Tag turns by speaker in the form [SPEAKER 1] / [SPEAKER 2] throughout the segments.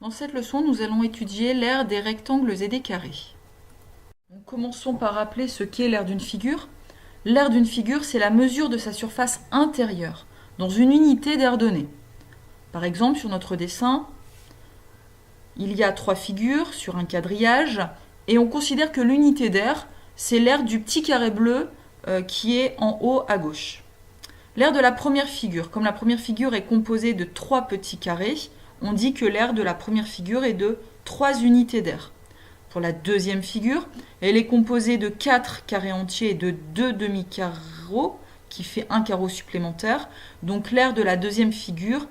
[SPEAKER 1] Dans cette leçon, nous allons étudier l'aire des rectangles et des carrés. Donc, commençons par rappeler ce qu'est l'aire d'une figure. L'aire d'une figure, c'est la mesure de sa surface intérieure, dans une unité d'aire donnée. Par exemple, sur notre dessin, il y a 3 figures sur un quadrillage, et on considère que l'unité d'aire, c'est l'aire du petit carré bleu qui est en haut à gauche. L'aire de la première figure, comme la première figure est composée de 3 petits carrés, on dit que l'aire de la première figure est de 3 unités d'aire. Pour la deuxième figure, elle est composée de 4 carrés entiers et de 2 demi-carreaux, qui fait un carreau supplémentaire. Donc l'aire de la deuxième figure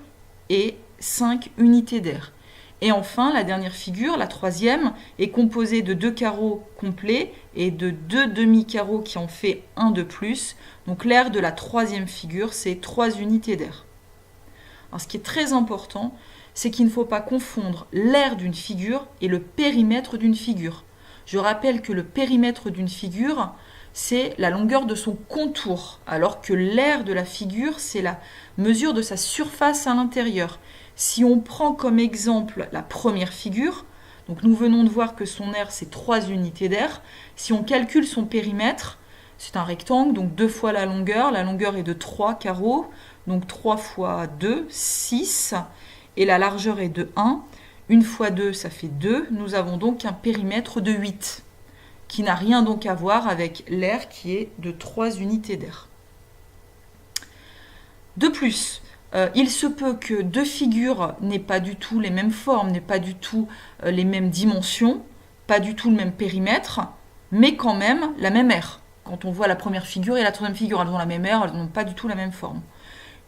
[SPEAKER 1] est 5 unités d'aire. Et enfin, la dernière figure, la troisième, est composée de 2 carreaux complets et de 2 demi-carreaux qui en fait un de plus. Donc l'aire de la troisième figure, c'est 3 unités d'aire. Alors ce qui est très important, c'est qu'il ne faut pas confondre l'aire d'une figure et le périmètre d'une figure. Je rappelle que le périmètre d'une figure, c'est la longueur de son contour, alors que l'aire de la figure, c'est la mesure de sa surface à l'intérieur. Si on prend comme exemple la première figure, donc nous venons de voir que son aire, c'est 3 unités d'aire. Si on calcule son périmètre, c'est un rectangle, donc 2 fois la longueur est de 3 carreaux, donc 3 fois 2, 6, et la largeur est de 1. 1 fois 2, ça fait 2. Nous avons donc un périmètre de 8, qui n'a rien donc à voir avec l'aire qui est de 3 unités d'aire. De plus, il se peut que 2 figures n'aient pas du tout les mêmes formes, n'aient pas du tout les mêmes dimensions, pas du tout le même périmètre, mais quand même la même aire. Quand on voit la première figure et la troisième figure, elles ont la même aire, elles n'ont pas du tout la même forme.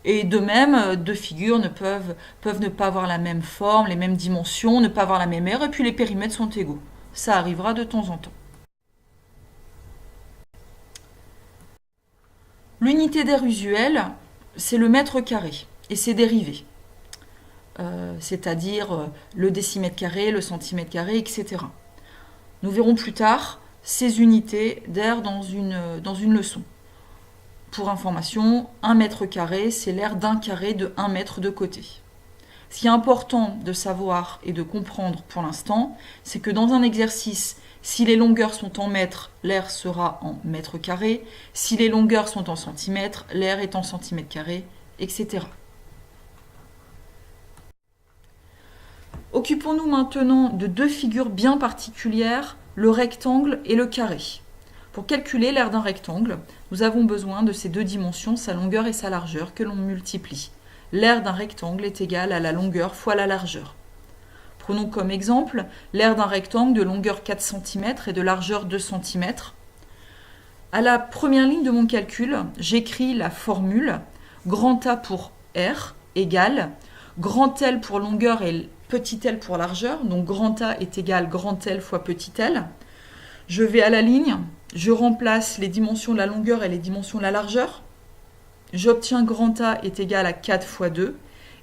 [SPEAKER 1] Et de même, 2 figures peuvent ne pas avoir la même forme, les mêmes dimensions, ne pas avoir la même aire, et puis les périmètres sont égaux. Ça arrivera de temps en temps. L'unité d'aire usuelle, c'est le mètre carré et ses dérivés. C'est-à-dire le décimètre carré, le centimètre carré, etc. Nous verrons plus tard ces unités d'aire dans une leçon. Pour information, 1 mètre carré, c'est l'aire d'un carré de 1 mètre de côté. Ce qui est important de savoir et de comprendre pour l'instant, c'est que dans un exercice, si les longueurs sont en mètres, l'aire sera en mètres carrés. Si les longueurs sont en centimètres, l'aire est en centimètres carrés, etc. Occupons-nous maintenant de 2 figures bien particulières, le rectangle et le carré. Pour calculer l'aire d'un rectangle, nous avons besoin de ces 2 dimensions, sa longueur et sa largeur, que l'on multiplie. L'aire d'un rectangle est égale à la longueur fois la largeur. Prenons comme exemple l'aire d'un rectangle de longueur 4 cm et de largeur 2 cm. À la première ligne de mon calcul, j'écris la formule grand A pour R égale grand L pour longueur et petit l pour largeur. Donc grand A est égal grand L fois petit l. Je vais à la ligne, je remplace les dimensions de la longueur et les dimensions de la largeur. J'obtiens grand A est égal à 4 fois 2.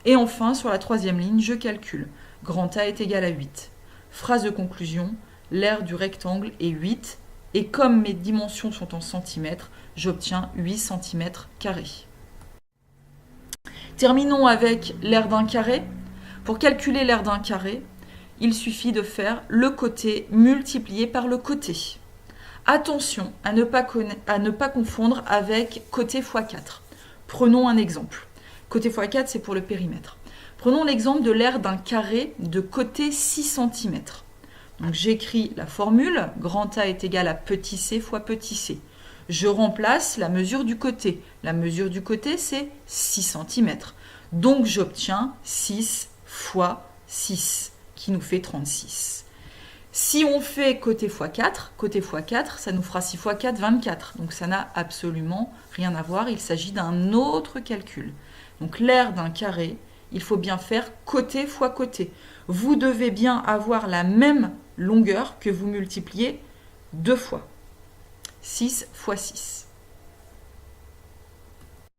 [SPEAKER 1] Et enfin, sur la troisième ligne, je calcule. Grand A est égal à 8. Phrase de conclusion, l'aire du rectangle est 8. Et comme mes dimensions sont en centimètres, j'obtiens 8 cm carrés. Terminons avec l'aire d'un carré. Pour calculer l'aire d'un carré, il suffit de faire le côté multiplié par le côté. Attention à ne pas confondre avec côté x 4. Prenons un exemple. Côté x 4, c'est pour le périmètre. Prenons l'exemple de l'aire d'un carré de côté 6 cm. Donc j'écris la formule, grand A est égal à petit c fois petit c. Je remplace la mesure du côté. La mesure du côté, c'est 6 cm. Donc j'obtiens 6 fois 6, qui nous fait 36. Si on fait côté x 4, ça nous fera 6 x 4, 24. Donc ça n'a absolument rien à voir, il s'agit d'un autre calcul. Donc l'aire d'un carré, il faut bien faire côté fois côté. Vous devez bien avoir la même longueur que vous multipliez 2 fois. 6 fois 6.